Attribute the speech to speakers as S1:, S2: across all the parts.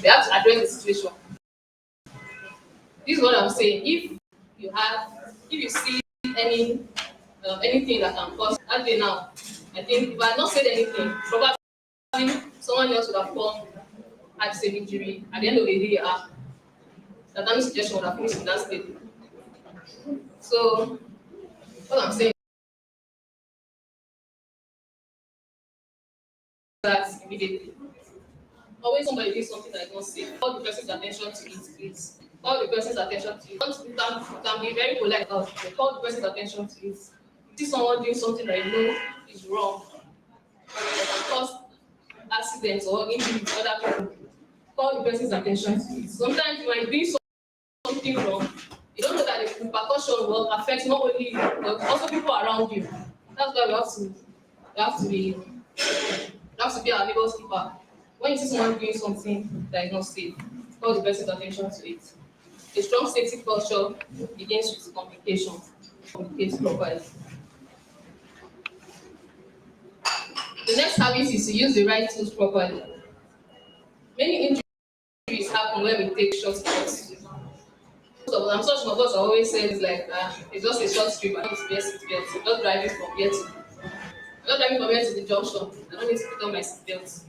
S1: They have to address the situation. This is what I'm saying. If you see any anything that can cause that day now, I think if I had not said anything, probably someone else would have come had the same injury. At the end of the day, that damage suggestion would have finished in that state. So what I'm saying is that immediately. Always somebody doing something that is not safe. Call the person's attention to it, please. Call the person's attention to it. You can be very polite about it. Call the person's attention to it. You see someone doing something that you know is wrong, that can cause accidents or injury to other people. Call the person's attention to it. Sometimes you might do something wrong. You don't know that the repercussion will affect not only you, but also people around you. That's why we have to be our neighbor's keeper. When you see someone doing something that is not safe, call the person's attention to it. A strong safety culture begins with communication. Communicate properly. The next habit is to use the right tools properly. Many injuries happen when we take shortcuts. I'm sure some of us are always saying it's like it's just a short trip. I don't need to wear seatbelt. I'm just driving from here to I'm not driving from here to the junction. I don't need to put on my seatbelt.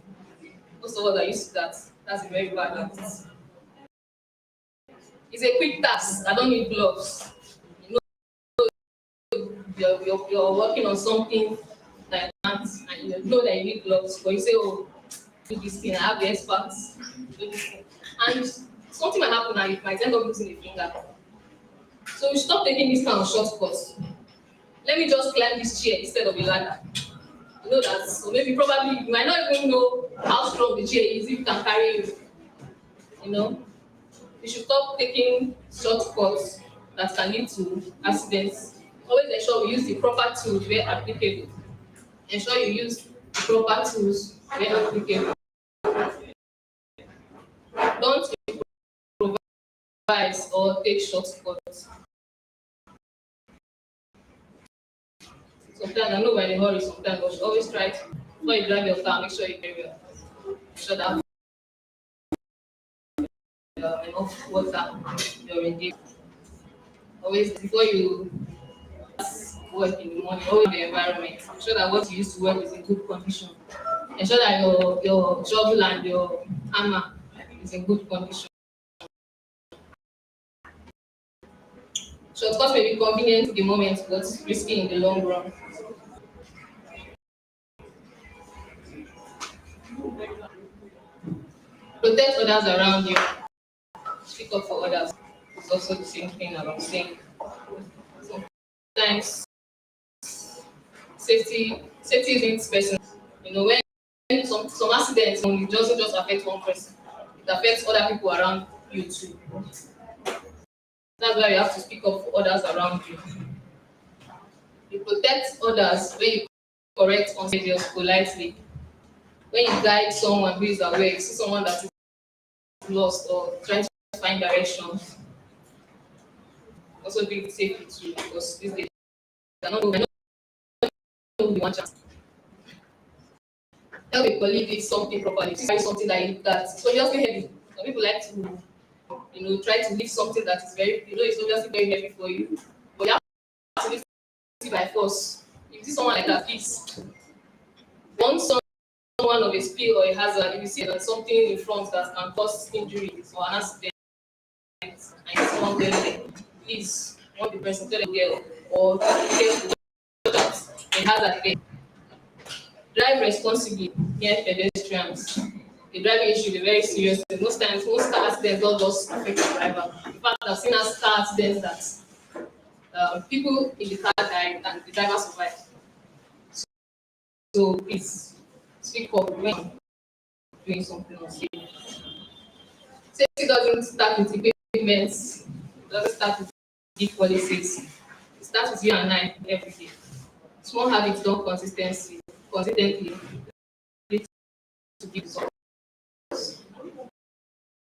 S1: Most of us are used to that. That's a very bad habit. It's a quick task. I don't need gloves. You know, you're working on something like that, and you know that you need gloves, but you say, "Oh, do this thing. I have the experts. Do this thing," and something might happen, and you might end up losing a finger. So we stop taking this kind of shortcuts. Let me just climb this chair instead of a ladder. You know that, so maybe probably you might not even know how strong the chair is if it can carry you. You know, you should stop taking shortcuts that can lead to accidents. Always ensure we use the proper tools where applicable. Ensure you use the proper tools where applicable. Don't improvise or take shortcuts. Sometimes I know we're in a hurry sometimes, but you should always try to, before you drive your car, make sure you carry well. Make sure that enough water you're in. Always before you work in the morning, always the environment. Ensure that what you use to work is in good condition. Ensure that your shovel and your hammer is in good condition. Shortcuts may be convenient in the moment, but risky in the long run. Protect others around you. Speak up for others. It's also the same thing that I'm saying. Sometimes safety isn't personal. You know, when some accidents it doesn't just affect one person, it affects other people around you too. That's why you have to speak up for others around you. You protect others when you correct unsaviors politely. When you guide someone who is aware, you see someone that is lost or trying to find directions. Also do it safely too, because these days I know we want chance. Help a colleague with something properly. If you find something that's obviously heavy. Some people like to, try to lift something that is very, it's obviously very heavy for you, but you have to lift it by force. If you see someone like that, please, one someone of a spill or a hazard, if you see that something in front that can cause injury or an accident, and you see someone going there, please, want the person tell the girl or be careful that a hazard again. Drive responsibly near pedestrians. The driving issue is very serious. Most times, most car accidents don't just affect the driver. In fact, I've seen us car accidents that people in the car died and the driver survived. So please speak up when doing something unsafe. Safety doesn't start with equipment, doesn't start with big policies. It starts with you and I every day. Small habits done consistently lead to big results.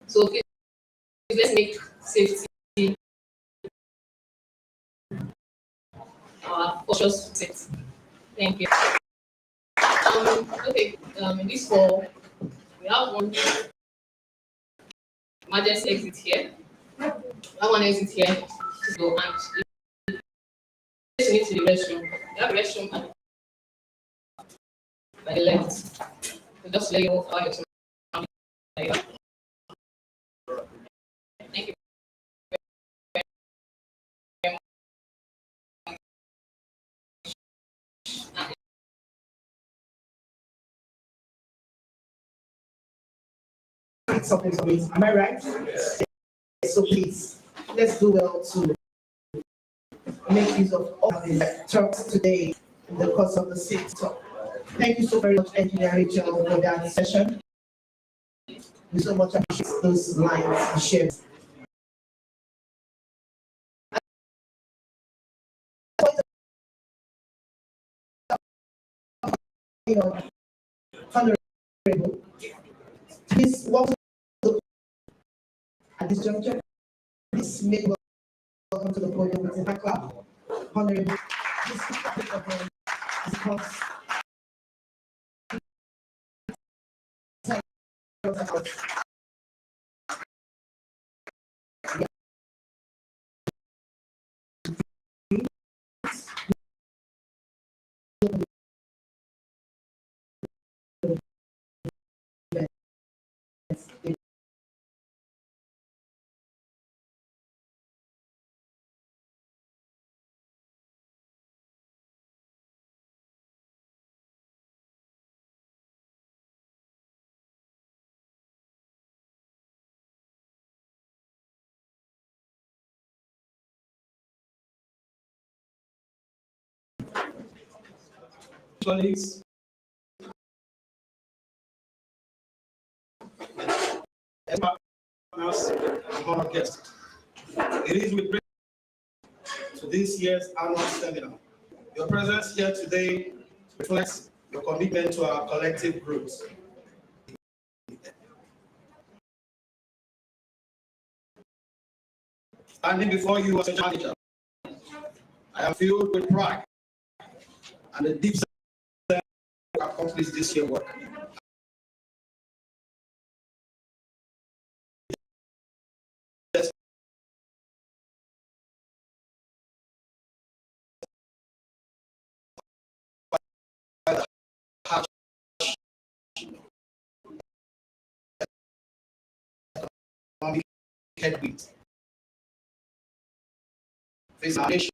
S1: So please, let's make safety our cautious set. Thank you. Okay, in this fall, we have one emergency exit here. That one exit here. So, and you need to the restroom. You have a restroom and by the left. So just let you know how your surroundings are. Thank you very much.
S2: Something for me. Am I right? Yes. So please, let's do well to make use of all the talks today in the course of the sixth talk. Thank you so very much, Engineer Rachel, for that session. We so much appreciate those lines you shared. Honorable, please welcome at this juncture. Please make welcome to the podium with a clap. Honorable, please pick up your response.
S3: Colleagues, partners, and honored guests. It is with great to this year's annual seminar. Your presence here today reflects your commitment to our collective growth. Standing before you as a manager, I am filled with pride and a deep sense of accomplish this year's work. Headwinds face our nation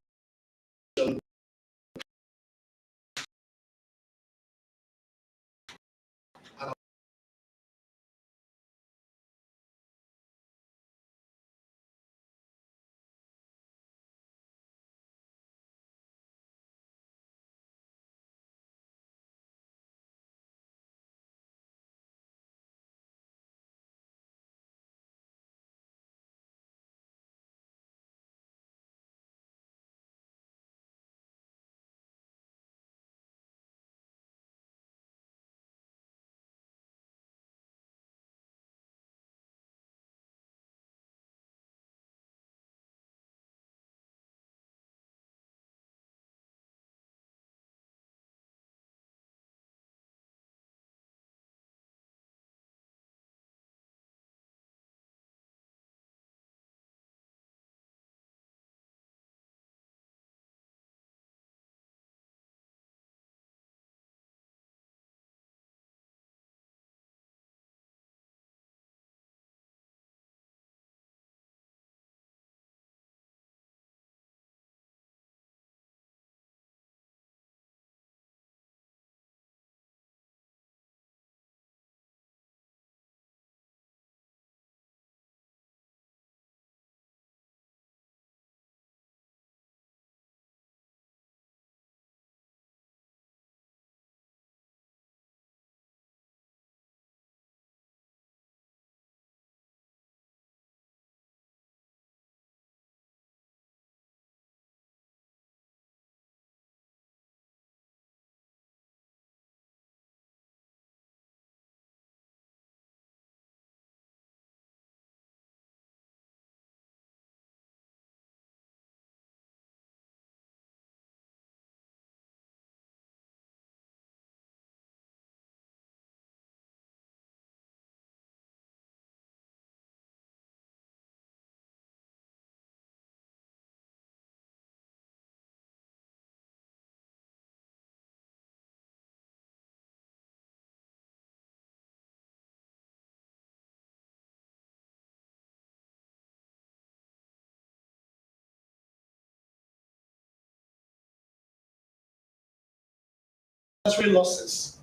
S3: unnecessary losses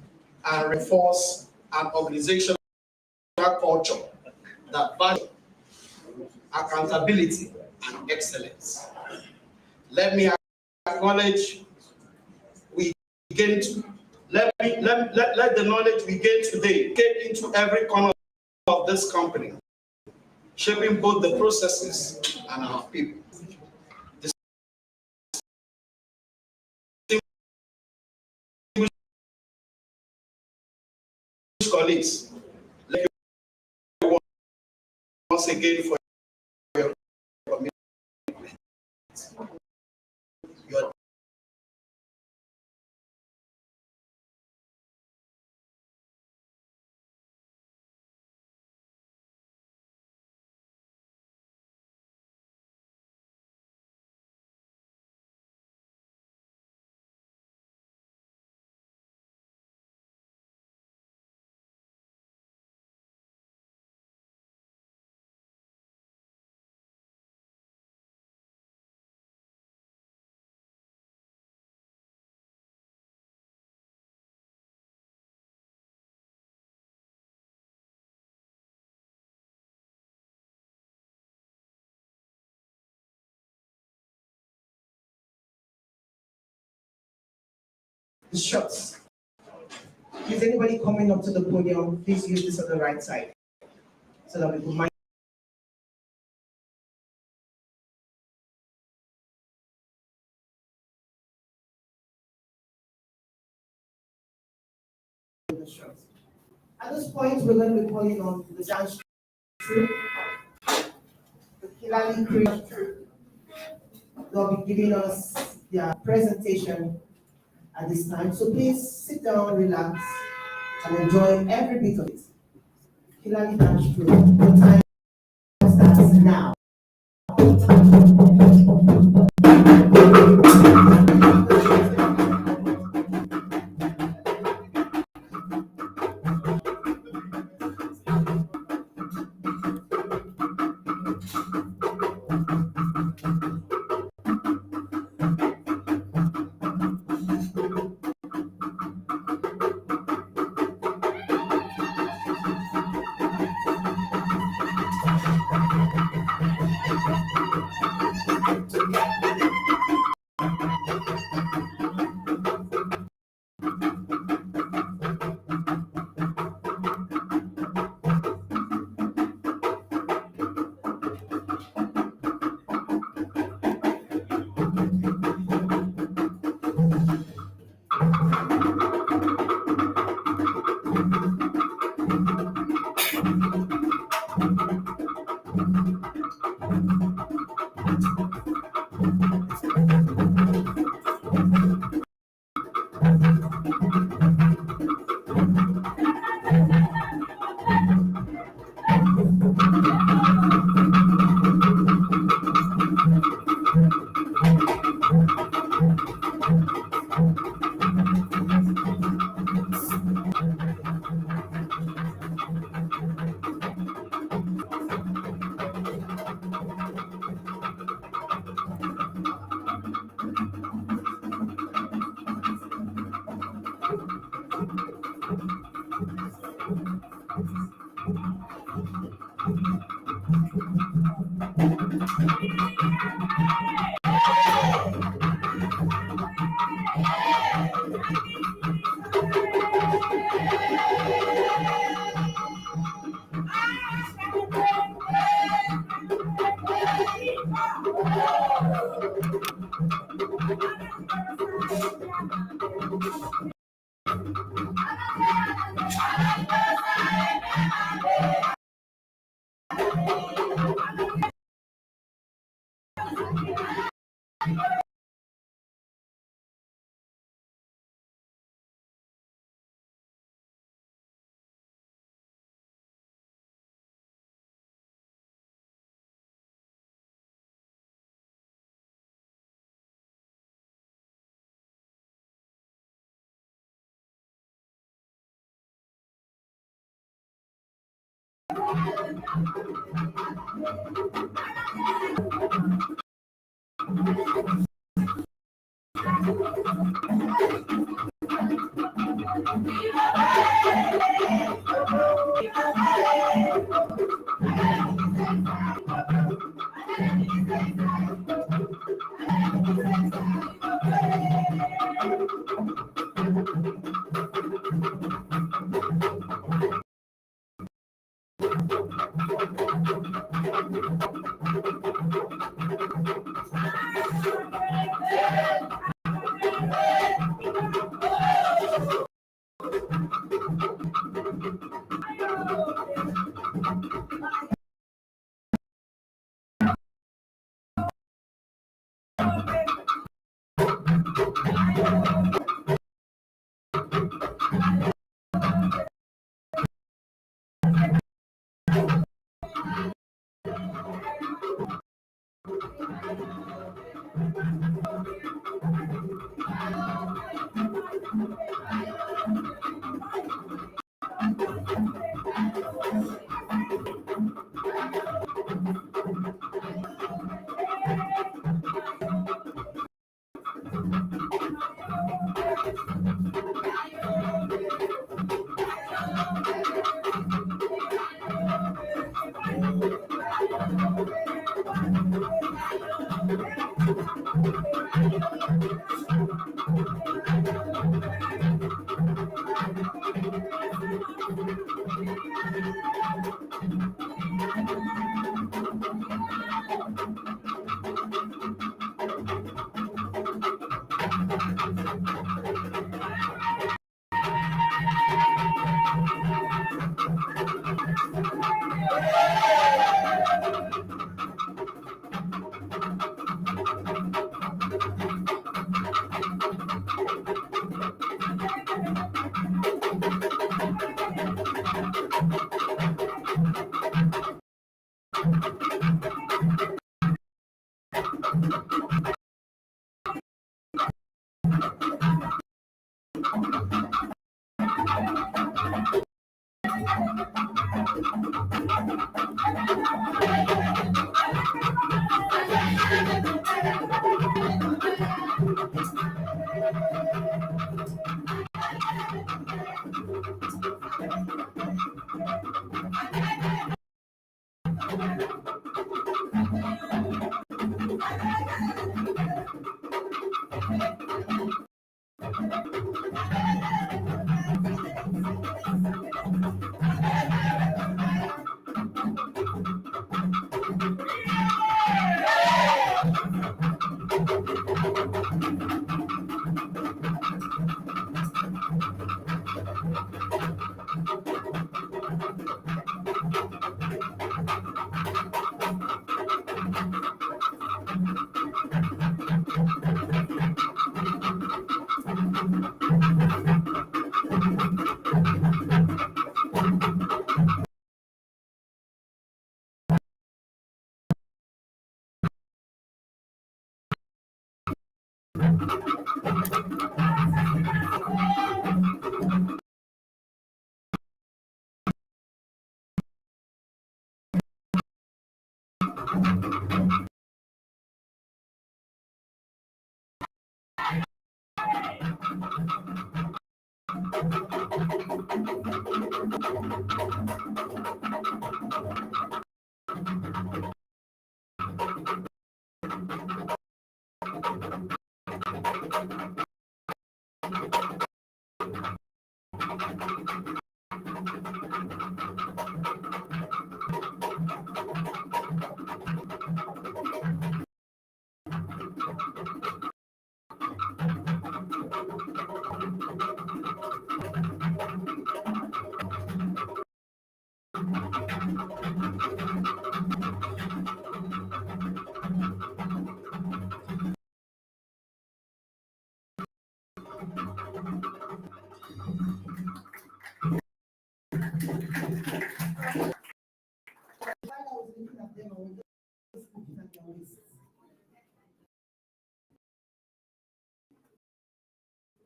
S3: and reinforce an organizational culture that values accountability and excellence. Let me acknowledge we gain to let the knowledge we gain today get into every corner of this company, shaping both the processes and our people. Distinguished colleagues, let you once again for your commitment. Your
S2: The shots. Is anybody coming up to the podium? Please use this on the right side so that we can mind. At this point, we're going to be calling on the dance troupe, the Kilali Creation troupe. They'll be giving us their presentation at this time. So please sit down, relax, and enjoy every bit of it. Kilali Dance Troupe, the time starts now.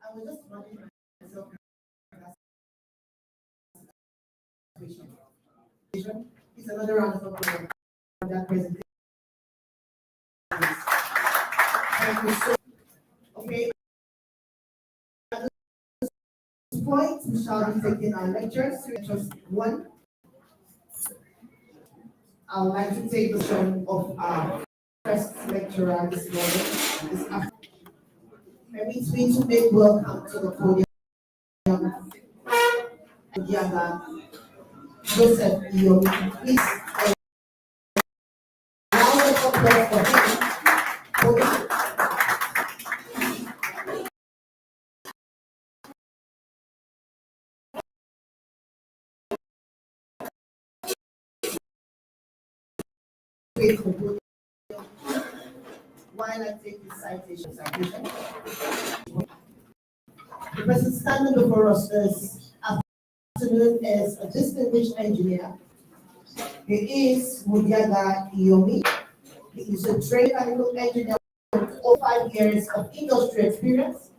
S2: I was just wondering myself presentation. It's another round of applause for that presentation. Thank you so. Okay. At this point, we shall be taking our lectures. Lecture one. I would like to take the turn of our first lecturer this morning. This afternoon. Permit me to make welcome to the podium Yaga Joseph Iyomi. Please round of applause for him. While I take this citation. The person standing before us this afternoon is a distinguished engineer. He is Mudiaga Iyomi. He is a trained mechanical engineer with over 5 years of industry experience,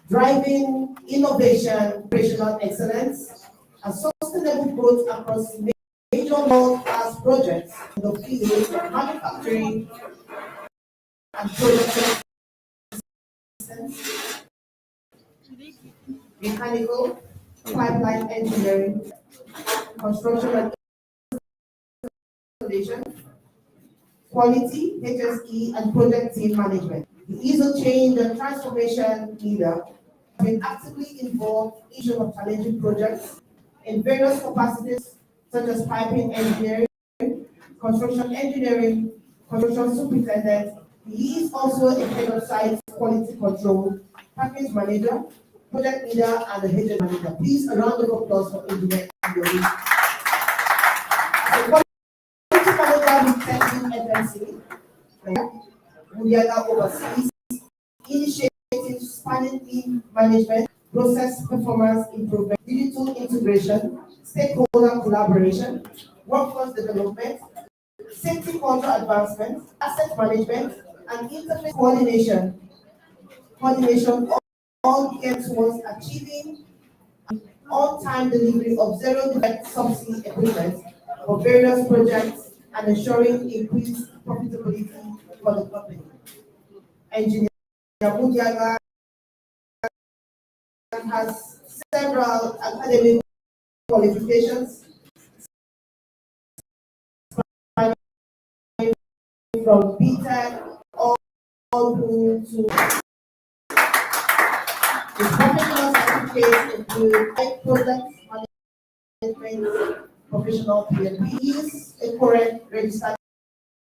S2: driving innovation, operational excellence, and sustainable growth across major world-class projects in the field of manufacturing and production systems, mechanical, pipeline engineering, construction and installation, quality, HSE, and project team management. He is a change and transformation leader, been actively involved in issues of challenging projects in various capacities such as piping engineering, construction engineering, construction superintendent. He is also a head of site quality control, package manager, project leader, and the HSE manager. Please, a round of applause for engineer Iyomi. As a quality manager with 10 FMC, Mudiaga oversees initiatives spanning team management, process performance improvement, digital integration, stakeholder collaboration, workforce development, safety culture advancement, asset management, and interface coordination all get towards achieving on-time delivery of zero defect subsea equipment for various projects and ensuring increased profitability for the company. Engineer Mudiaga has several academic qualifications from BTEC all through to his professional certificates include project management, professional PhD. He is a current registered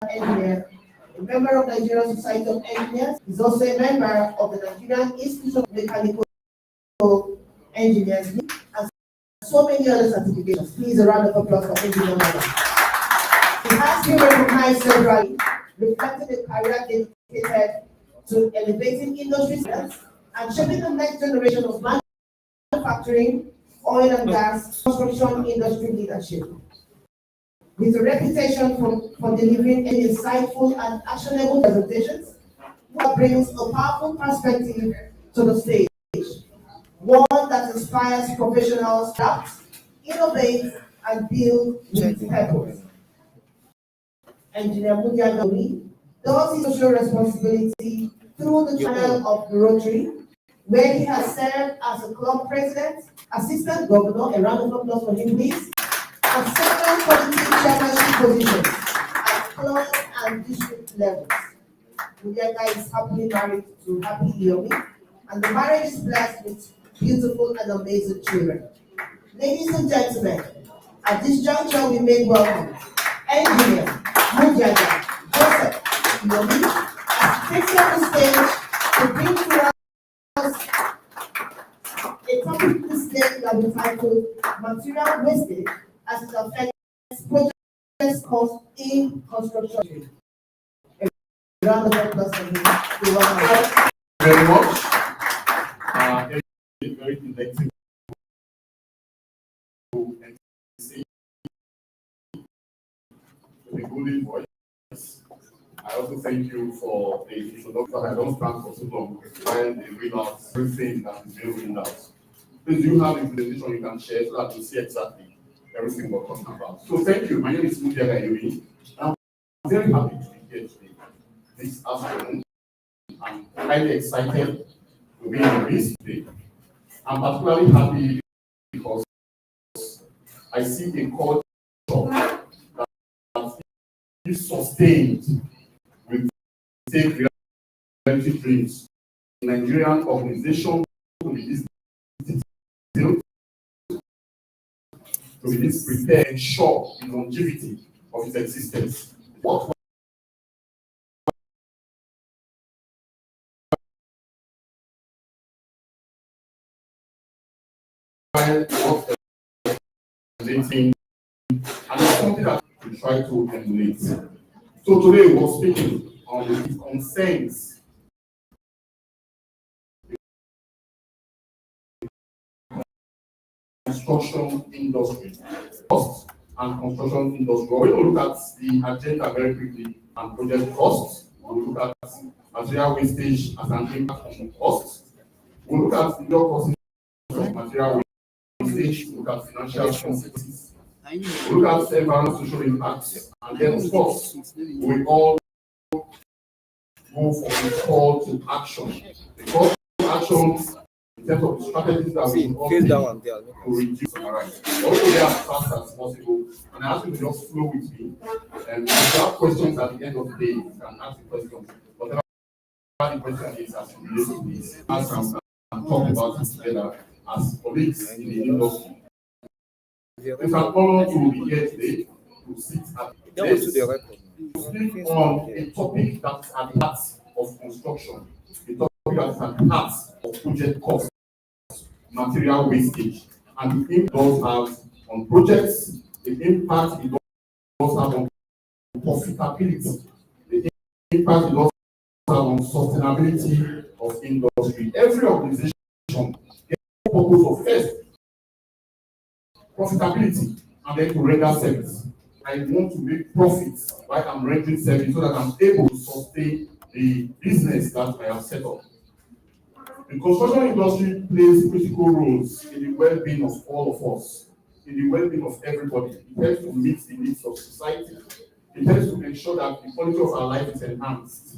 S2: engineer, a member of the Nigerian Society of Engineers. He's also a member of the Nigerian Institute of Mechanical Engineers, and so many other certifications. Please, a round of applause for Engineer Mother. He has been recognized severally, reflecting a career dedicated to elevating industry standards and shaping the next generation of manufacturing, oil and gas, construction industry leadership. With a reputation for delivering insightful and actionable presentations, what brings a powerful perspective to the stage, one that inspires professionals to adapt, innovate, and build with purpose. Engineer Mudiaga does his social responsibility through the channel of the Rotary, where he has served as a club president, assistant governor, a round of applause for him, please, and several committee chairmanship positions at club and district levels. Mudiaga is happily married to Happy Yomi, and the marriage is blessed with beautiful and amazing children. Ladies and gentlemen, at this juncture we make welcome Engineer Mudiaga Joseph Yomi as he takes on the stage to bring to us a topic this day that we titled Material Wastage as it affects project cost in construction. A round of applause for him.
S4: Thank you very much. Very delectable MC with a golden voice. I also thank you for the introduction. I don't stand for so long while they read out everything that is being read out. Please do have a presentation you can share so that you see exactly everything we're talking about. So thank you. My name is Mudiaga Yomi. I'm very happy to be here today. This afternoon, I'm highly excited to be in this today. I'm particularly happy because I see a culture that is sustained with take reality dreams. Nigerian organization to be this detailed, to be this prepared, ensure the longevity of its existence. What and it's something that we try to emulate. So today we're speaking on the concerns construction industry, costs and construction industry. We're going to look at the agenda very quickly and project costs. We'll look at material wastage as an impact on costs. We'll look at the cost of material wastage, we'll look at financial consequences. We look at environmental social impacts, and then of course we all go for the call to action. The call to action in terms of the strategies that we all take to reduce summarize. Also be as fast as possible, and I ask you to just flow with me. And if you have questions at the end of the day, you can ask the questions. Whatever the question is as it relates to this, ask and talk about it together as colleagues in the industry. It's an honor to be here today to sit at the desk to speak on a topic that's at the heart of construction, a topic that's at the heart of project cost, material wastage, and the impact it does have on projects, the impact it does have on profitability, the impact it does have on sustainability of industry. Every organization has a purpose of first profitability and then to render service. I want to make profits while I'm rendering service so that I'm able to sustain the business that I have set up. The construction industry plays critical roles in the well-being of all of us, in the well-being of everybody. It helps to meet the needs of society. It helps to ensure that the quality of our life is enhanced.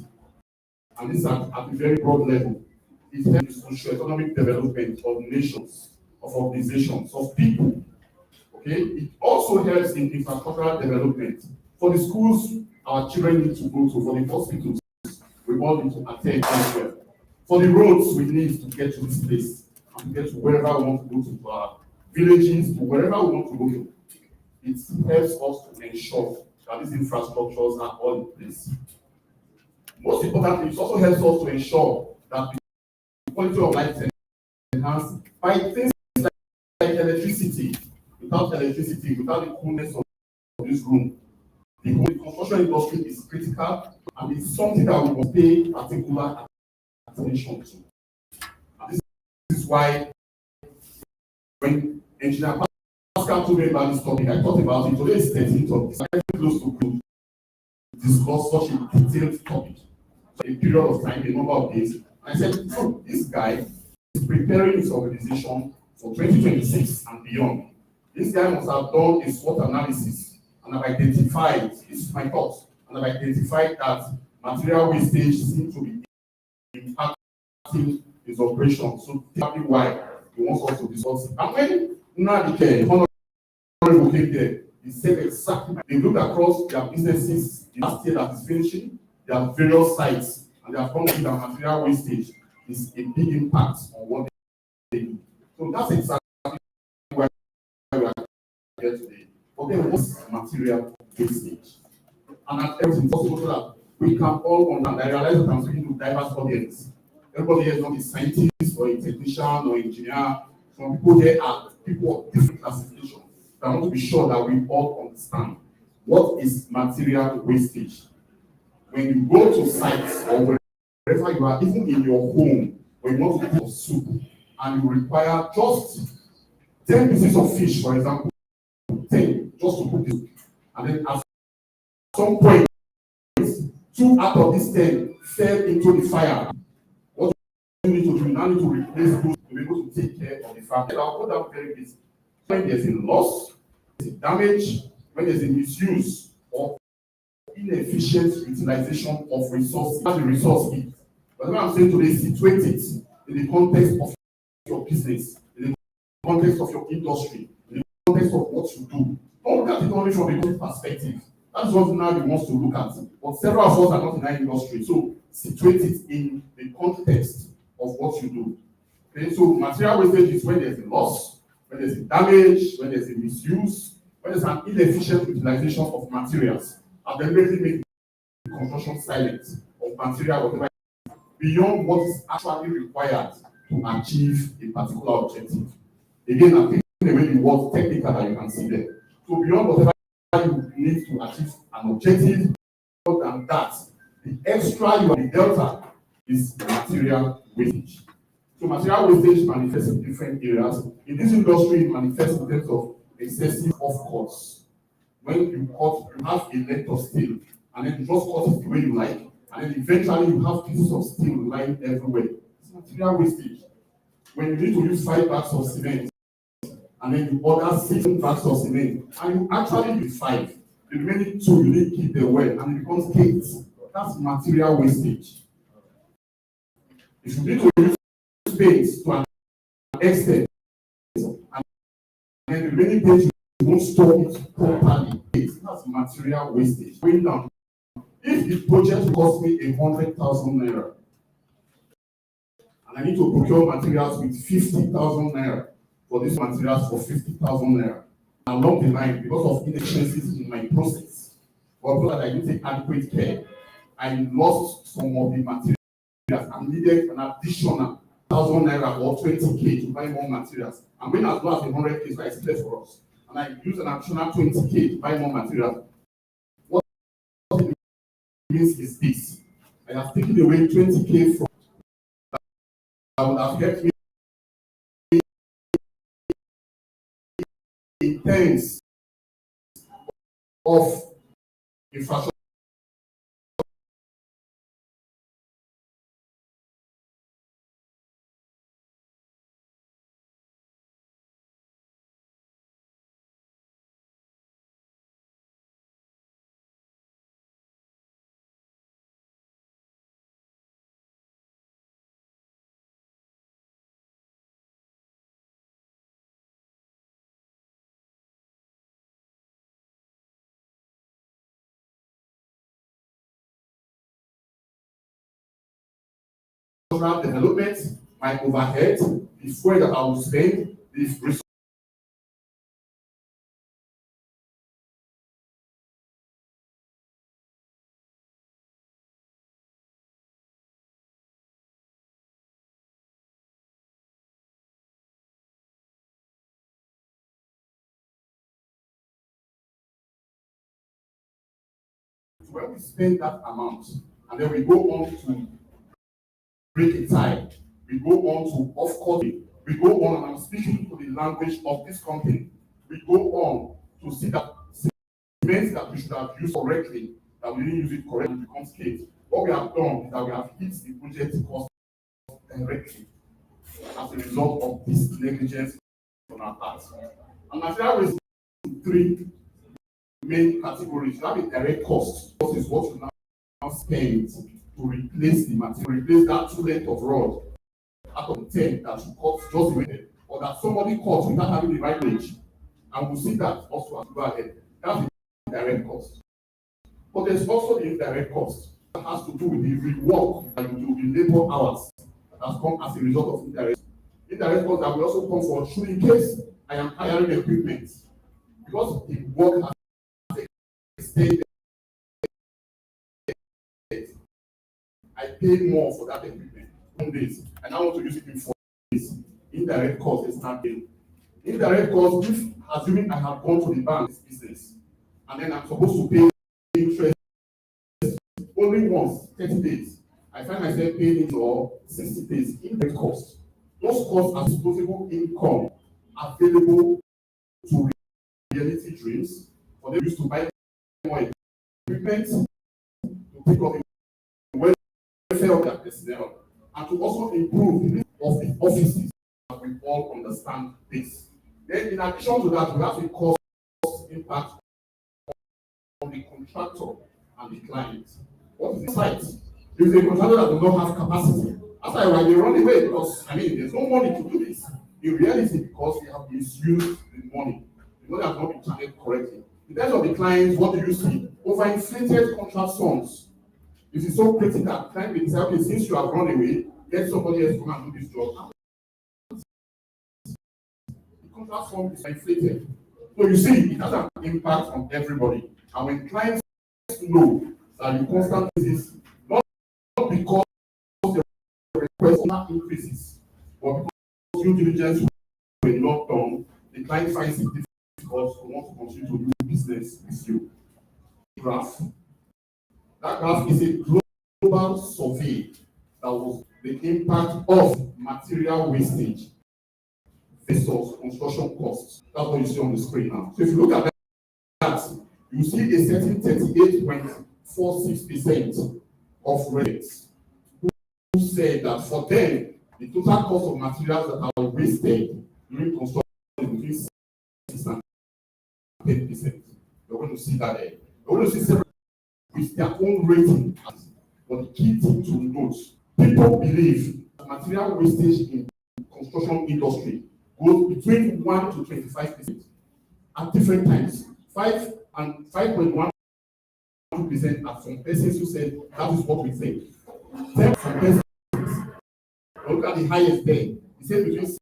S4: And this at a very broad level. It helps the socio-economic development of nations, of organizations, of people. Okay? It also helps in infrastructural development. For the schools our children need to go to, for the hospitals we want them to attend as well. For the roads we need to get to this place and to get to wherever we want to go to our villages, to wherever we want to go to. It helps us to ensure that these infrastructures are all in place. Most importantly, it also helps us to ensure that the quality of life is enhanced by things like electricity. Without electricity, without the coolness of this room, the construction industry is critical and it's something that we must pay particular attention to. And this is why when Engineer Pascal told me about this topic, I thought about it. Today is 13th of December. I'm close to discuss such a detailed topic. So a period of time, a number of days. And I said, oh, this guy is preparing his organization for 2026 and beyond. This guy must have done a SWOT analysis and have identified, this is my thought, and have identified that material wastage seems to be impacting his operation. So that's why he wants us to discuss it. And when Nadike, Honorable came there, he said exactly, they looked across their businesses last year that is finishing, their various sites, and they have come to that material wastage is a big impact on what they do. So that's exactly why we are here today. But then what's material wastage? And at everything possible so that we can all understand. I realize that I'm speaking to diverse audience. Everybody here is not a scientist or a technician or engineer. Some people here are people of different classifications. I want to be sure that we all understand what is material wastage. When you go to sites or wherever you are, even in your home, when you want to cook soup and you require just 10 pieces of fish, for example, 10 just to cook it, and then at some point, 2 out of these 10 fell into the fire. What you need to do, you now need to replace those to be able to take care of the family. I'll put that very basic. When there's a loss, there's a damage, when there's a misuse or inefficient utilization of resources, the resource is. But what I'm saying today, situate it in the context of your business, in the context of your industry, in the context of what you do. Don't look at it only from a good perspective. That's what now he wants to look at. But several of us are not in that industry, so situate it in the context of what you do. Okay, so material wastage is when there's a loss, when there's a damage, when there's a misuse, when there's an inefficient utilization of materials, and deliberately make the construction silent of material, whatever, beyond what is actually required to achieve a particular objective. Again, I'm taking away the word technical that you can see there. So beyond whatever you need to achieve an objective, more than that, the extra you are the delta is material wastage. So material wastage manifests in different areas. In this industry, it manifests in terms of excessive off-cuts. When you have a length of steel, and then you just cut it the way you like, and then eventually you have pieces of steel lying everywhere. It's material wastage. When you need to use 5 bags of cement, and then you order 6 bags of cement, and you actually use 5. The remaining 2 you need to keep them well, and it becomes 8. That's material wastage. If you need to use space to an extent, and then the remaining page you won't store it properly, that's material wastage. Going down. If the project costs me 100,000 naira, and I need to procure materials with 50,000 naira for these materials for 50,000 naira, along the line, because of inefficiencies in my process, or because I didn't take adequate care, I lost some of the materials and needed an additional 1,000 naira or 20k to buy more materials. And when as low as 100k, so I still for us, and I use an additional 20k to buy more materials. What it means is this: I have taken away 20k from that would have helped me in terms of infrastructure. Development, my overhead, the fuel that I will spend, the resource. When we spend that amount, and then we go on to break a tie, we go on to off-court, we go on, and I'm speaking to the language of this company, we go on to see that cement that we should have used correctly, that we didn't use it correctly, becomes cake. What we have done is that we have hit the project cost directly as a result of this negligence on our part. And material waste three main categories. You have a direct cost. Cost is what you now spend to replace the material, replace that 2 length of rod out of 10 that you cut just the way, or that somebody cut without having the right range. And we'll see that also as we go ahead. That's the direct cost. But there's also the indirect cost that has to do with the rework that you do, the labor hours that has come as a result of indirect. Indirect cost that will also come for should in case I am hiring equipment because the work has extended. I pay more for that equipment 1 days, and I want to use it in 4 days. Indirect cost is not paid. Indirect cost, if assuming I have gone to the bank business, and then I'm supposed to pay interest only once, 30 days. I find myself paying it for 60 days. Indirect cost. Those costs are disposable income available to reality dreams for them used to buy more equipment, to pick up the welfare of their personnel, and to also improve the of the offices. We all understand this. Then, in addition to that, we have a cost impact on the contractor and the client. What is the site? If the contractor that does not have capacity, after a while they run away because there's no money to do this. In reality, because they have misused the money. The money has not been channeled correctly. In terms of the clients, what do you see? Overinflated contract sums. It is so critical that client will say, okay, since you have run away, get somebody else to come and do this job. The contract sum is inflated. So you see, it has an impact on everybody. And when clients know that you constantly this, not because the request increases, but because due diligence were not done, the client finds it difficult to want to continue to do business with you. Graph. That graph is a global survey that was the impact of material wastage versus construction costs. That's what you see on the screen now. So if you look at that, you see a certain 38.46% of rates who said that for them, the total cost of materials that are wasted during construction is between 6 and 10%. You're going to see that there. You're going to see several with their own rating. But the key thing to note, people believe that material wastage in construction industry goes between 1 to 25% at different times. 5.1% at some persons who said that is what we think. 10 some persons, look at the highest there. He said between 6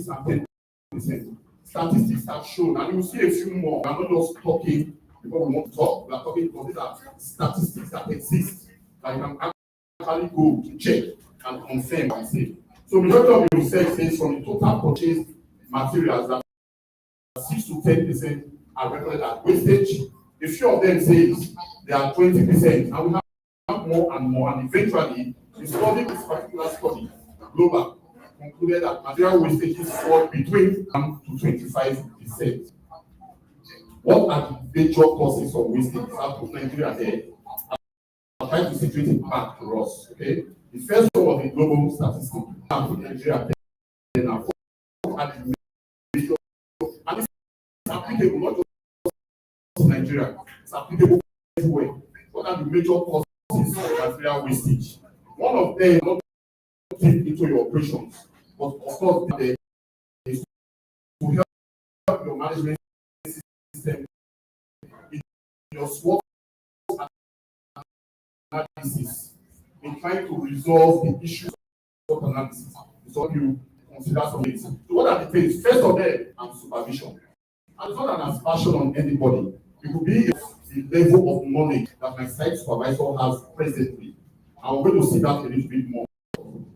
S4: and 10%. Statistics have shown, and you'll see a few more. I'm not just talking because we want to talk, we are talking because these are statistics that exist that you can actually go to check and confirm what I say. So majority of the research says from the total purchased materials that 6 to 10% are recorded as wastage. A few of them says they are 20%, and we have more and more, and eventually the study, this particular study, global, concluded that material wastages fall between 1 to 25%. What are the major causes of wastage? I'll put Nigeria there. I'll try to situate it back to us. Okay. The first one was the global statistic. I'll put Nigeria there now. What are the major, and this is applicable not just to Nigeria, it's applicable everywhere. What are the major causes of material wastage? One of them not take into your operations, but of course there is to help your management system in your SWOT analysis in trying to resolve the issues of analysis. So you consider some things. So what are the things? First of them, supervision. And it's not an aspersion on anybody. It could be the level of knowledge that my site supervisor has presently. And we're going to see that a little bit more.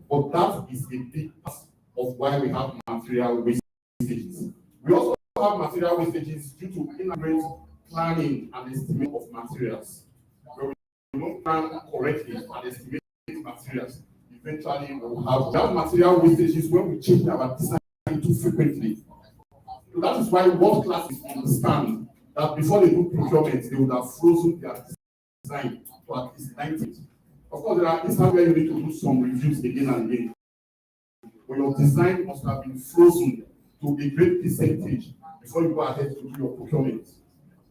S4: But that is a big part of why we have material wastages. We also have material wastages due to inaccurate planning and estimate of materials. Where we don't plan correctly and estimate materials, eventually we will have material wastages when we change our design too frequently. So that is why world classes understand that before they do procurement, they would have frozen their design to at least 90. Of course, there are instances where you need to do some reviews again and again. But your design must have been frozen to a great percentage before you go ahead to do your procurement.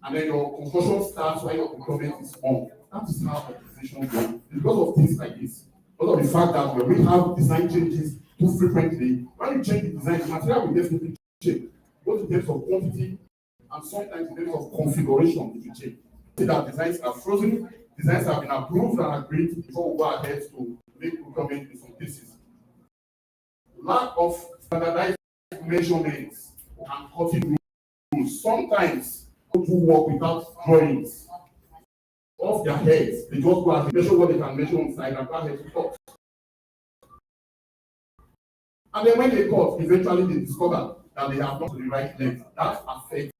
S4: And then your construction starts while your procurement is on. That is how organizations work. Because of things like this, because of the fact that when we have design changes too frequently, when you change the design, the material will definitely change, both in terms of quantity and sometimes in terms of configuration if you change. See that designs are frozen, designs have been approved and agreed before we go ahead to make procurement in some cases. Lack of standardized measurements and cutting rules. Sometimes people work without drawings off their heads. They just go and measure what they can measure on site and go ahead to cut. And then when they cut, eventually they discover that they have not the right length. That affects